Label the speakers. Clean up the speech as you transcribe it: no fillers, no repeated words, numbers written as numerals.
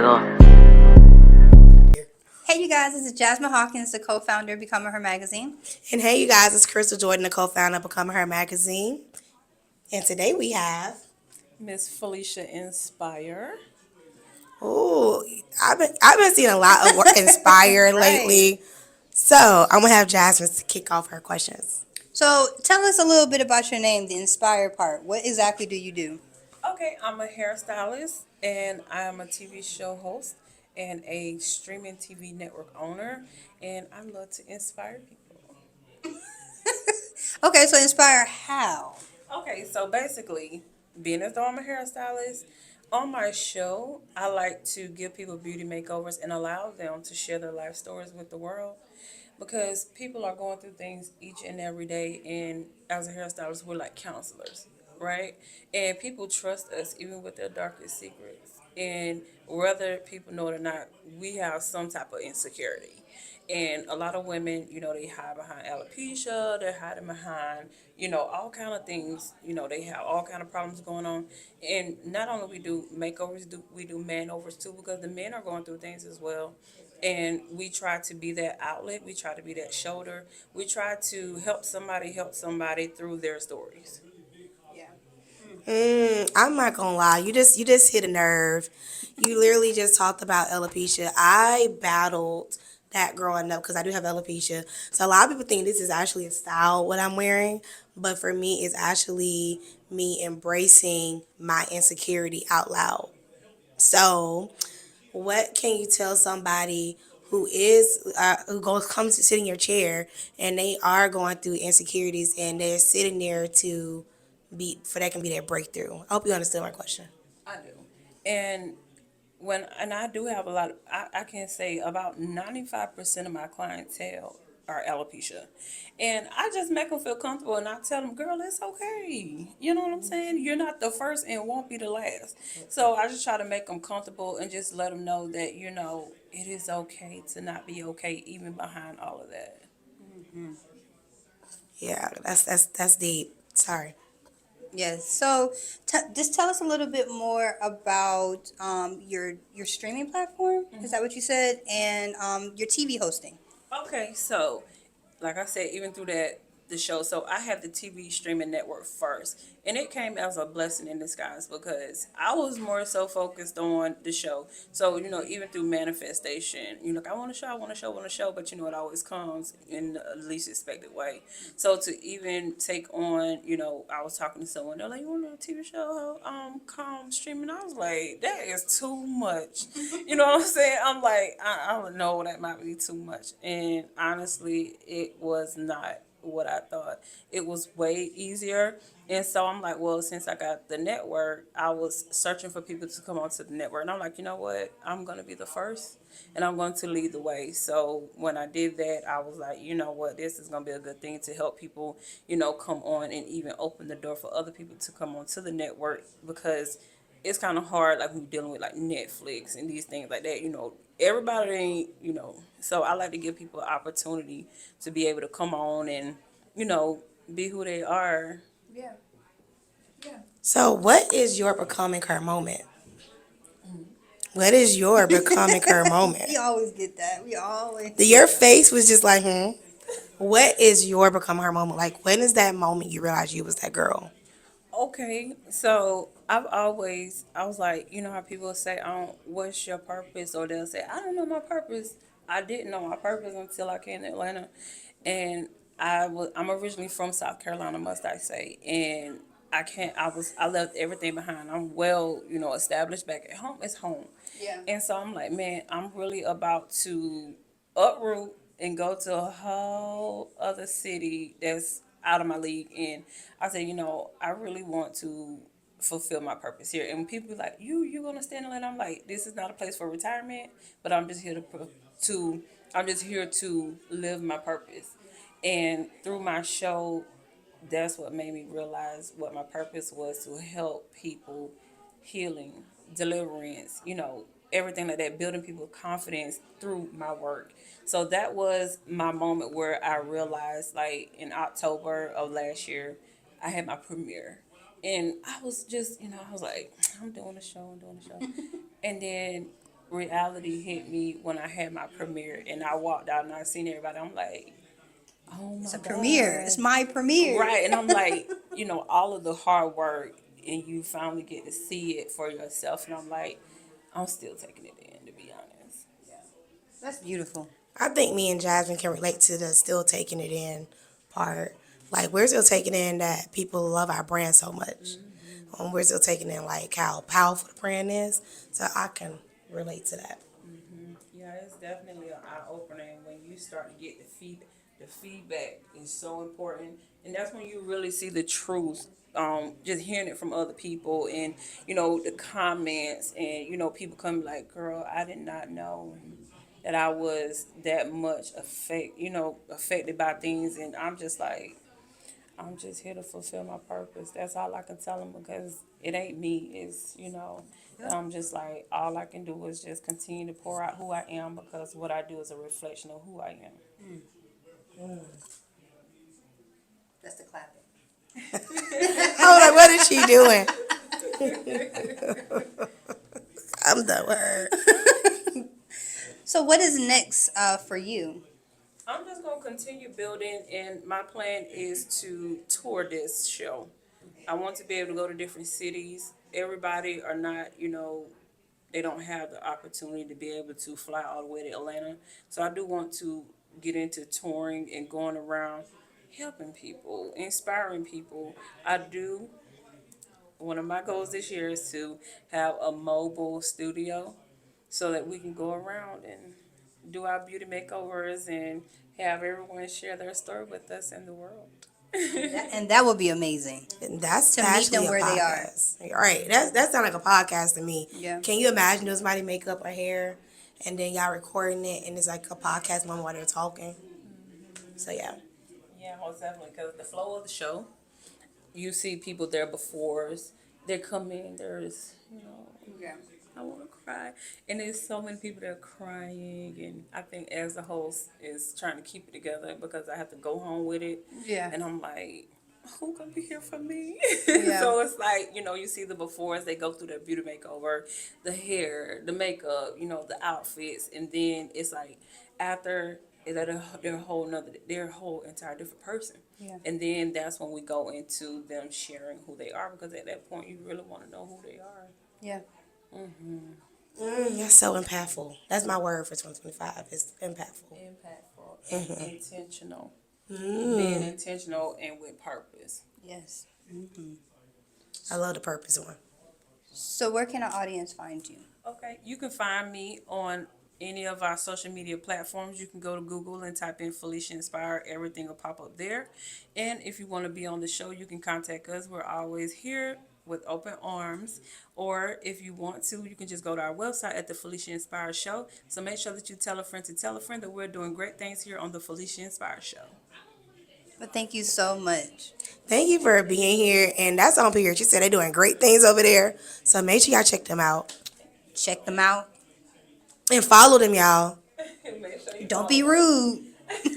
Speaker 1: pedo.
Speaker 2: Hey, you guys, this is Jasmine Hawkins, the co founder of Becoming Her Magazine.
Speaker 3: And hey, you guys, it's Crystal Jordan, the co-founder of Becoming Her Magazine. And today we have,
Speaker 4: Miss Felicia Inspire.
Speaker 3: ooh, I've been seeing a lot of work inspired
Speaker 2: Right.
Speaker 3: lately. So I'm gonna have Jasmine to kick off her questions.
Speaker 2: So, tell us a little bit about your name, the Inspire part. What exactly do you do?
Speaker 4: Okay, I'm a hairstylist and I'm a TV show host and a streaming TV network owner. And I love to inspire people.
Speaker 2: Okay, so Inspire how?
Speaker 4: Okay, so basically, being as though I'm a hairstylist, on my show, I like to give people beauty makeovers and allow them to share their life stories with the world because people are going through things each and every day. And as a hairstylist, we're like counselors, right? And people trust us even with their darkest secrets. And whether people know it or not, we have some type of insecurity. And a lot of women, they hide behind alopecia, they're hiding behind, all kind of things. They have all kind of problems going on. And not only we do makeovers, we do manovers too, because the men are going through things as well. And we try to be that outlet. We try to be that shoulder. We try to help somebody through their stories.
Speaker 3: I'm not gonna lie, you just hit a nerve. You literally just talked about alopecia. I battled that growing up because I do have alopecia. So a lot of people think this is actually a style what I'm wearing, but for me, it's actually me embracing my insecurity out loud. So what can you tell somebody who goes comes to sit in your chair and they are going through insecurities and they're sitting there to be for that can be their breakthrough? I hope you understand my question.
Speaker 4: I do. And I do have a lot of, I can say about 95% of my clientele are alopecia. And I just make them feel comfortable and I tell them, girl, it's okay. You know what I'm saying? You're not the first and won't be the last. So I just try to make them comfortable and just let them know that, it is okay to not be okay even behind all of that.
Speaker 3: Yeah, that's deep. Sorry.
Speaker 2: Yes. So, just tell us a little bit more about your streaming platform. Is that what you said? And your TV hosting.
Speaker 4: Okay, so like I said, even through the show, so I have the TV streaming network first, and it came as a blessing in disguise because I was more so focused on the show. So even through manifestation, like I want a show, I want a show, I want a show, but it always comes in the least expected way. So to even take on, I was talking to someone, they're like, "You want a TV show? Come streaming." I was like, "That is too much." You know what I'm saying? I'm like, I don't know, that might be too much. And honestly, it was not what I thought. It was way easier. And so I'm like, well, since I got the network, I was searching for people to come onto the network. And I'm like, you know what? I'm going to be the first and I'm going to lead the way. So when I did that, I was like, you know what? This is going to be a good thing to help people, come on and even open the door for other people to come onto the network because it's kind of hard, like when you're dealing with like Netflix and these things like that. Everybody ain't, So I like to give people an opportunity to be able to come on and, you know, be who they are.
Speaker 2: Yeah. Yeah.
Speaker 3: So what is your becoming her moment? What is your becoming her moment?
Speaker 2: We always get that. We always
Speaker 3: Your face was just like, hmm. What is your becoming her moment? Like, when is that moment you realize you was that girl?
Speaker 4: Okay, so I was like, how people say, what's your purpose? Or they'll say, I don't know my purpose. I didn't know my purpose until I came to Atlanta. And I'm originally from South Carolina, must I say. And I left everything behind. I'm well, established back at home. It's home.
Speaker 2: Yeah.
Speaker 4: And so I'm like, man, I'm really about to uproot and go to a whole other city that's out of my league. And I said, I really want to fulfill my purpose here. And when people be like, you're gonna stand in line. I'm like, this is not a place for retirement, but I'm just here to I'm just here to live my purpose. And through my show, that's what made me realize what my purpose was to help people healing, deliverance, everything like that, building people's confidence through my work. So that was my moment where I realized, like in October of last year, I had my premiere. And I was just, I was like, I'm doing a show. And then reality hit me when I had my premiere and I walked out and I seen everybody. I'm like, oh
Speaker 2: It's
Speaker 4: my
Speaker 2: a premiere. It's
Speaker 4: God.
Speaker 2: my premiere.
Speaker 4: Right. And I'm like, all of the hard work and you finally get to see it for yourself. And I'm like, I'm still taking it in, to be honest.
Speaker 2: That's beautiful.
Speaker 3: I think me and Jasmine can relate to the still taking it in part. Like we're still taking in that people love our brand so much. We're still taking in like how powerful the brand is. So I can relate to that.
Speaker 4: Yeah, it's definitely an eye opener when you start to get the feedback. The feedback is so important, and that's when you really see the truth. Just hearing it from other people, and the comments, and people come like, "Girl, I did not know that I was that much affected by things," and I'm just like, I'm just here to fulfill my purpose. That's all I can tell them because it ain't me. It's. I'm just like, all I can do is just continue to pour out who I am because what I do is a reflection of who I am.
Speaker 2: That's the clapping.
Speaker 3: I was like, what is she doing? I'm done with her.
Speaker 2: So what is next for you?
Speaker 4: I'm just gonna continue building, and my plan is to tour this show. I want to be able to go to different cities. Everybody are not, they don't have the opportunity to be able to fly all the way to Atlanta. So I do want to get into touring and going around helping people, inspiring people. I do. One of my goals this year is to have a mobile studio so that we can go around and do our beauty makeovers and have everyone share their story with us in the world.
Speaker 2: And that would be amazing.
Speaker 3: And that's
Speaker 2: To meet
Speaker 3: actually
Speaker 2: them
Speaker 3: a
Speaker 2: where they are.
Speaker 3: podcast. Right. That sounds like a podcast to me.
Speaker 2: Yeah.
Speaker 3: Can you imagine doing somebody makeup or hair and then y'all recording it and it's like a podcast moment while they're talking? So yeah.
Speaker 4: Yeah, most definitely. Because the flow of the show, you see people there before us. They come in,
Speaker 2: Yeah.
Speaker 4: I want to cry. And there's so many people that are crying. And I think as the host is trying to keep it together because I have to go home with it.
Speaker 2: Yeah.
Speaker 4: And I'm like, who gonna be here for me?
Speaker 2: Yeah.
Speaker 4: So it's like, you see the befores, they go through their beauty makeover, the hair, the makeup, the outfits. And then it's like after they're a whole entire different person.
Speaker 2: Yeah.
Speaker 4: And then that's when we go into them sharing who they are because at that point you really want to know who they are.
Speaker 2: Yeah.
Speaker 3: That's so impactful. That's my word for 2025. It's impactful.
Speaker 4: Impactful and intentional. Being intentional and with purpose.
Speaker 2: Yes.
Speaker 3: I love the purpose one.
Speaker 2: So where can our audience find you?
Speaker 4: Okay, you can find me on any of our social media platforms. You can go to Google and type in Felicia Inspire. Everything will pop up there. And if you want to be on the show, you can contact us. We're always here with open arms. Or if you want to, you can just go to our website at the Felicia Inspire Show. So make sure that you tell a friend to tell a friend that we're doing great things here on the Felicia Inspire Show.
Speaker 2: But thank you so much.
Speaker 3: Thank you for being here. And that's on period. She said they're doing great things over there. So make sure y'all check them out.
Speaker 2: Check them out.
Speaker 3: And follow them, y'all.
Speaker 4: Make sure you
Speaker 2: Don't be rude.